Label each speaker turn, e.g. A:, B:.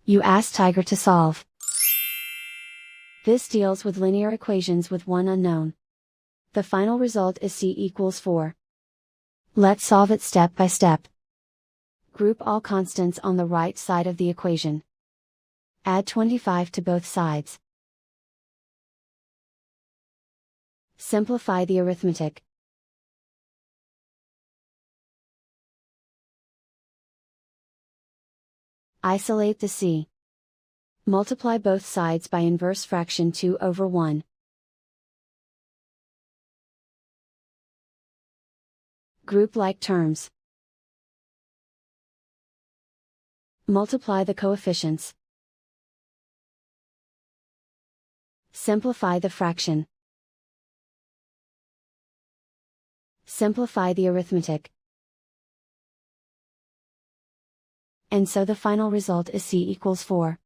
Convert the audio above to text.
A: You ask Tiger to solve. This deals with linear equations with one unknown. The final result is c equals 4. Let's solve it step by step. Group all constants on the right side of the equation. Add 25 to both sides. Simplify the arithmetic. Isolate the c. Multiply both sides by inverse fraction 2 over 1. Group like terms. Multiply the coefficients. Simplify the fraction. Simplify the arithmetic. And so the final result is c equals 4.